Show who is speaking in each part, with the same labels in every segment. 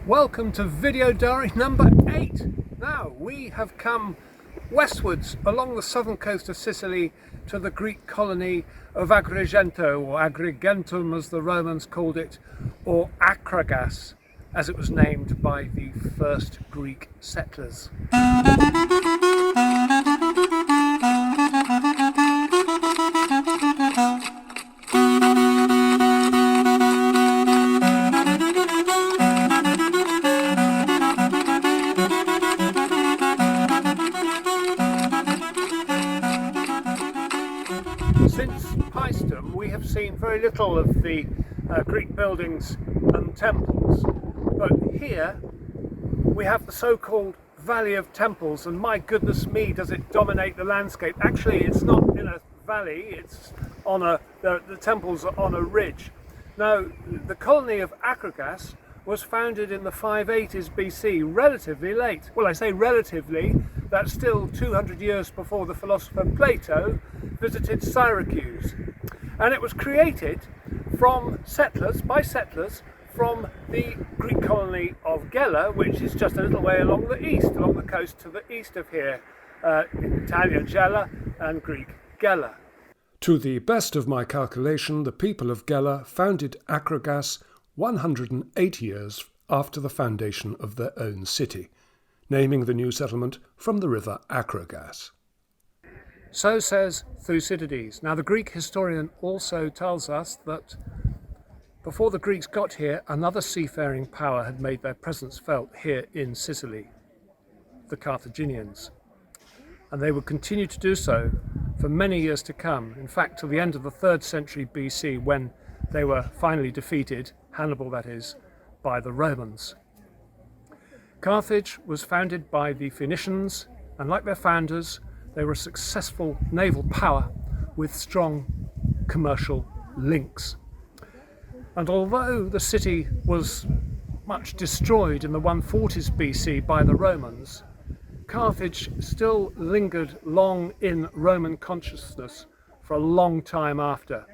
Speaker 1: Welcome to video diary number 8. Now we have come westwards along the southern coast of Sicily to the Greek colony of Agrigento, or Agrigentum as the Romans called it, or Akragas as it was named by the first Greek settlers. Since Paestum, we have seen very little of the Greek buildings and temples, but here we have the so-called Valley of Temples, and my goodness me, does it dominate the landscape. Actually, it's not in a valley, it's on the temples are on a ridge. Now, the colony of Akragas was founded in the 580s BC, relatively late. Well, I say relatively, that's still 200 years before the philosopher Plato visited Syracuse. And it was created by settlers from the Greek colony of Gela, which is just a little way along the coast to the east of here, Italian Gela and Greek Gela.
Speaker 2: To the best of my calculation, the people of Gela founded Akragas 108 years after the foundation of their own city, naming the new settlement from the river Akragas.
Speaker 1: So says Thucydides. Now, the Greek historian also tells us that before the Greeks got here, another seafaring power had made their presence felt here in Sicily, the Carthaginians. And they would continue to do so for many years to come, in fact, till the end of the 3rd century BC, when they were finally defeated, Hannibal that is, by the Romans. Carthage was founded by the Phoenicians, and like their founders, they were a successful naval power with strong commercial links. And although the city was much destroyed in the 140s BC by the Romans, Carthage still lingered long in Roman consciousness for a long time after.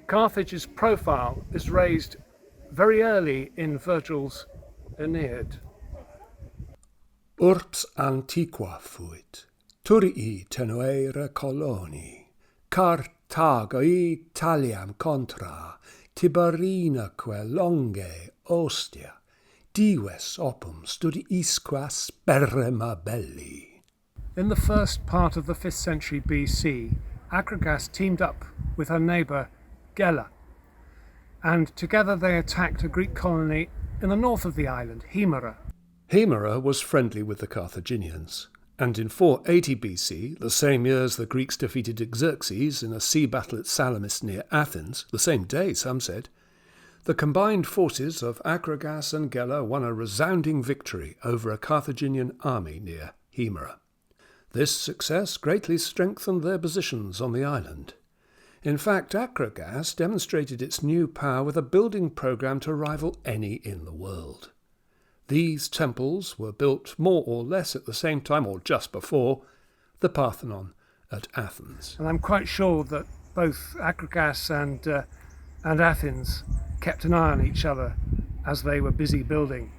Speaker 1: Carthage's profile is raised very early in Virgil's Aeneid.
Speaker 2: Urbs antiqua fuit, Turii tenuere coloni, Carthago Italiam contra, Tiberinaque longe ostia, dives opum studiisque sperrema belli.
Speaker 1: In the first part of the 5th century BC, Akragas teamed up with her neighbour Gela, and together they attacked a Greek colony in the north of the island, Himera.
Speaker 2: Himera was friendly with the Carthaginians, and in 480 BC, the same year as the Greeks defeated Xerxes in a sea battle at Salamis near Athens, the same day some said, the combined forces of Akragas and Gela won a resounding victory over a Carthaginian army near Himera. This success greatly strengthened their positions on the island. In fact, Akragas demonstrated its new power with a building program to rival any in the world. These temples were built more or less at the same time, or just before, the Parthenon at Athens.
Speaker 1: And I'm quite sure that both Akragas and Athens kept an eye on each other as they were busy building.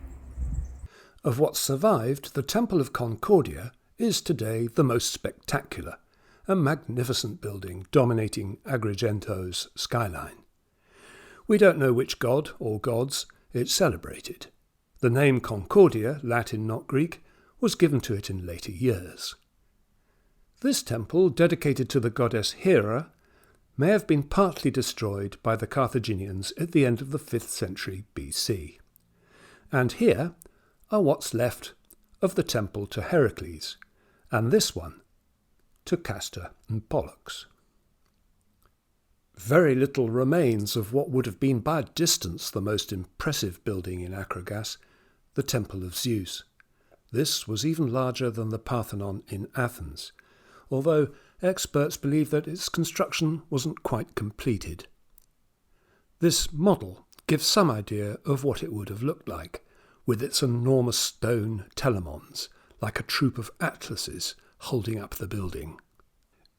Speaker 2: Of what survived, the Temple of Concordia is today the most spectacular, a magnificent building dominating Agrigento's skyline. We don't know which god or gods it celebrated. The name Concordia, Latin not Greek, was given to it in later years. This temple, dedicated to the goddess Hera, may have been partly destroyed by the Carthaginians at the end of the 5th century BC. And here are what's left of the temple to Heracles, and this one to Castor and Pollux. Very little remains of what would have been by a distance the most impressive building in Akragas, the Temple of Zeus. This was even larger than the Parthenon in Athens, although experts believe that its construction wasn't quite completed. This model gives some idea of what it would have looked like, with its enormous stone telemons, like a troop of atlases holding up the building.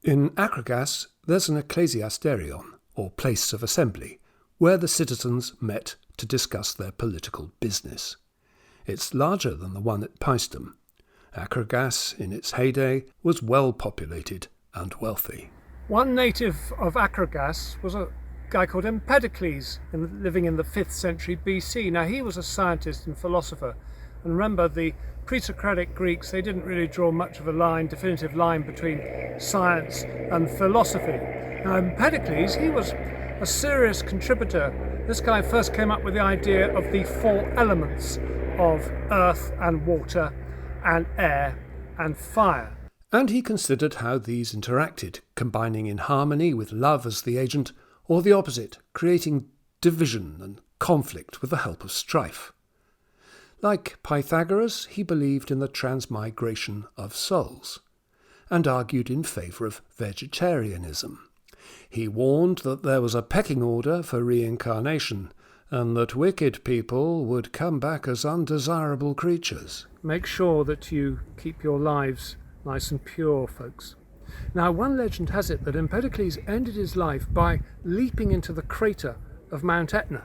Speaker 2: In Akragas, there's an ecclesiasterion, or place of assembly, where the citizens met to discuss their political business. It's larger than the one at Paestum. Agrigent, in its heyday, was well populated and wealthy.
Speaker 1: One native of Agrigent was a guy called Empedocles, living in the 5th century BC. Now, he was a scientist and philosopher. And remember, the pre-Socratic Greeks, they didn't really draw much of a definitive line between science and philosophy. Now, Empedocles, he was a serious contributor. This guy first came up with the idea of the 4 elements of earth and water and air and fire.
Speaker 2: And he considered how these interacted, combining in harmony with love as the agent, or the opposite, creating division and conflict with the help of strife. Like Pythagoras, he believed in the transmigration of souls, and argued in favour of vegetarianism. He warned that there was a pecking order for reincarnation, and that wicked people would come back as undesirable creatures.
Speaker 1: Make sure that you keep your lives nice and pure, folks. Now, one legend has it that Empedocles ended his life by leaping into the crater of Mount Etna.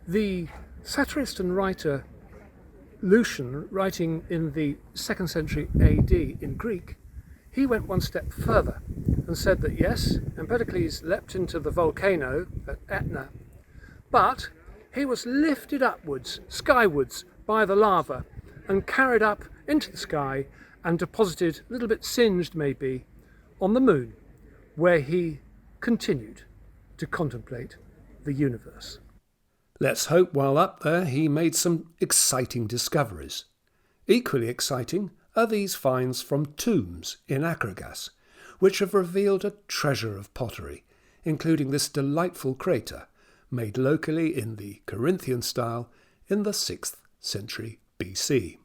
Speaker 1: The satirist and writer Lucian, writing in the 2nd century AD in Greek, he went one step further and said that yes, Empedocles leapt into the volcano at Etna, but he was lifted upwards, skywards, by the lava and carried up into the sky and deposited, a little bit singed maybe, on the moon, where he continued to contemplate the universe.
Speaker 2: Let's hope while up there he made some exciting discoveries. Equally exciting are these finds from tombs in Agrigent, which have revealed a treasure of pottery, including this delightful crater, made locally in the Corinthian style in the 6th century BC.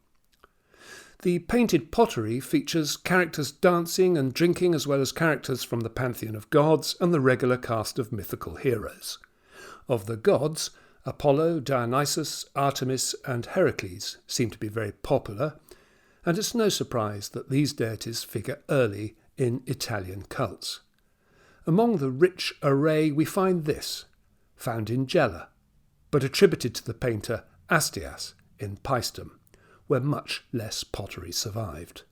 Speaker 2: The painted pottery features characters dancing and drinking, as well as characters from the pantheon of gods and the regular cast of mythical heroes. Of the gods, Apollo, Dionysus, Artemis and Heracles seem to be very popular, and it's no surprise that these deities figure early in Italian cults. Among the rich array we find this, found in Gela, but attributed to the painter Astias in Paestum, where much less pottery survived.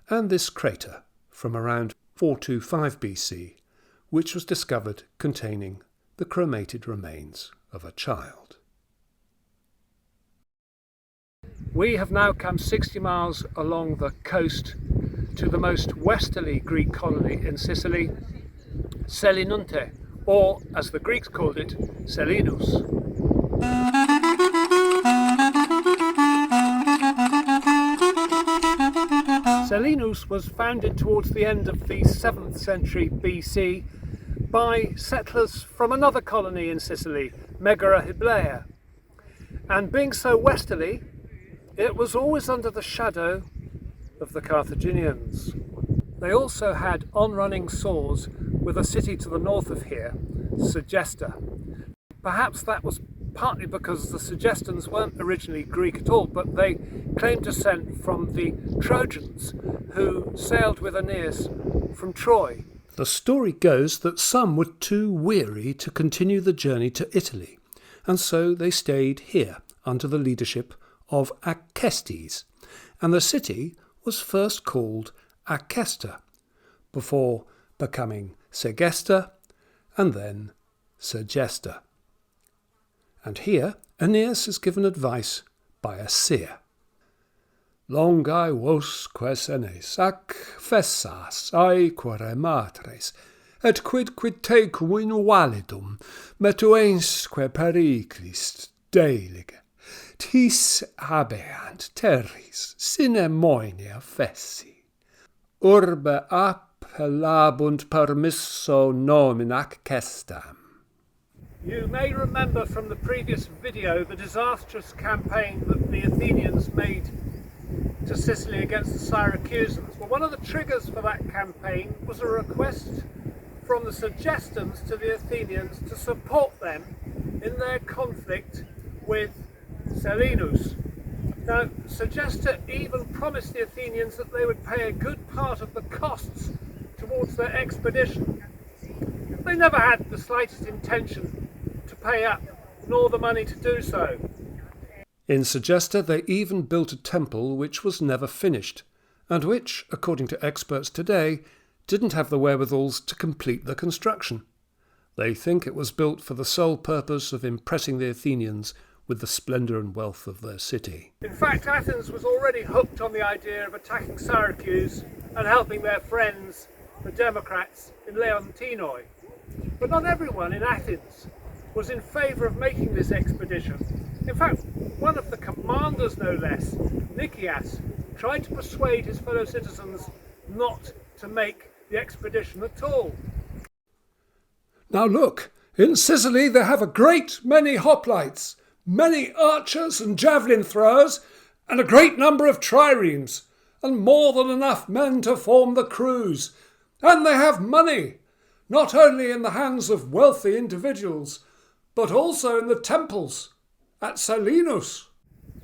Speaker 2: And this crater from around 425 BC, which was discovered containing the cremated remains of a child.
Speaker 1: We have now come 60 miles along the coast to the most westerly Greek colony in Sicily, Selinunte, or as the Greeks called it, Selinus. Selinus was founded towards the end of the 7th century BC by settlers from another colony in Sicily, Megara, and being so westerly, it was always under the shadow of the Carthaginians. They also had on-running sores with a city to the north of here, Segesta. Perhaps that was partly because the Segestans weren't originally Greek at all, but they claimed descent from the Trojans who sailed with Aeneas from Troy.
Speaker 2: The story goes that some were too weary to continue the journey to Italy, and so they stayed here under the leadership of Acestes, and the city was first called Acesta, before becoming Segesta and then Segesta. And here Aeneas is given advice by a seer. Longae vosque senes ac fessas aequare matres, et quid tecum in validum metuensque periclis delige, tis habeant terris sine moenia fessi. Urbe appellabunt permisso nomen Acestam.
Speaker 1: You may remember from the previous video the disastrous campaign that the Athenians made to Sicily against the Syracusans. Well, one of the triggers for that campaign was a request from the Segestans to the Athenians to support them in their conflict with Selinus. Now, Segesta even promised the Athenians that they would pay a good part of the costs towards their expedition. They never had the slightest intention to pay up nor the money to do so.
Speaker 2: In Segesta they even built a temple which was never finished, and which, according to experts today, didn't have the wherewithals to complete the construction. They think it was built for the sole purpose of impressing the Athenians with the splendour and wealth of their city.
Speaker 1: In fact, Athens was already hooked on the idea of attacking Syracuse and helping their friends, the Democrats, in Leontinoi. But not everyone in Athens was in favour of making this expedition. In fact, one of the commanders, no less, Nicias, tried to persuade his fellow citizens not to make the expedition at all.
Speaker 2: Now look, in Sicily they have a great many hoplites, many archers and javelin throwers, and a great number of triremes, and more than enough men to form the crews. And they have money, not only in the hands of wealthy individuals, but also in the temples at Selinus.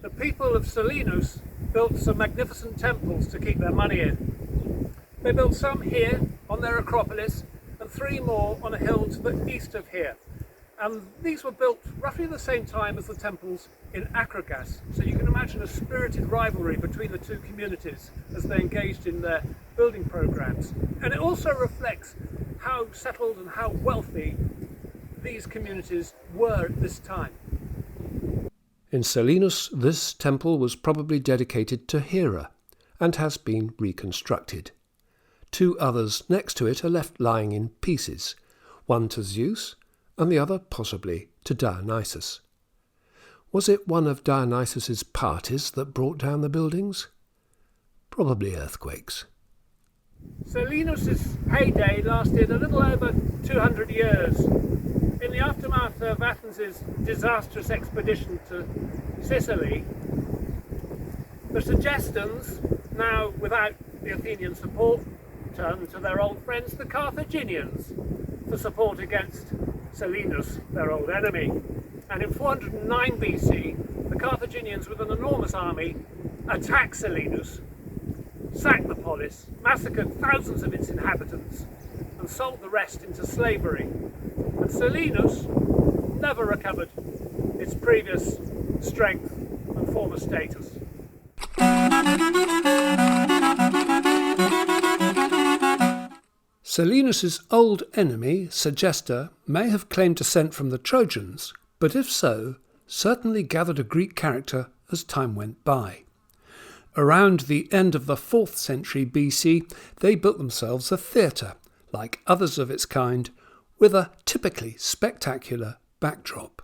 Speaker 1: The people of Selinus built some magnificent temples to keep their money in. They built some here on their Acropolis and 3 more on a hill to the east of here. And these were built roughly at the same time as the temples in Agrigento. So you can imagine a spirited rivalry between the two communities as they engaged in their building programs. And it also reflects how settled and how wealthy these communities were at this time.
Speaker 2: In Selinus, this temple was probably dedicated to Hera and has been reconstructed. 2 others next to it are left lying in pieces, one to Zeus and the other possibly to Dionysus. Was it one of Dionysus's parties that brought down the buildings? Probably earthquakes.
Speaker 1: Selinus's heyday lasted a little over 200 years. In the aftermath of Athens' disastrous expedition to Sicily, the Segestans, now without the Athenian support, turned to their old friends, the Carthaginians, for support against Selinus, their old enemy. And in 409 BC, the Carthaginians, with an enormous army, attacked Selinus, sacked the polis, massacred thousands of its inhabitants, and sold the rest into slavery. And Selinus never recovered its previous strength and former status.
Speaker 2: Selinus's old enemy, Segesta, may have claimed descent from the Trojans, but if so, certainly gathered a Greek character as time went by. Around the end of the 4th century BC, they built themselves a theatre, like others of its kind, with a typically spectacular backdrop.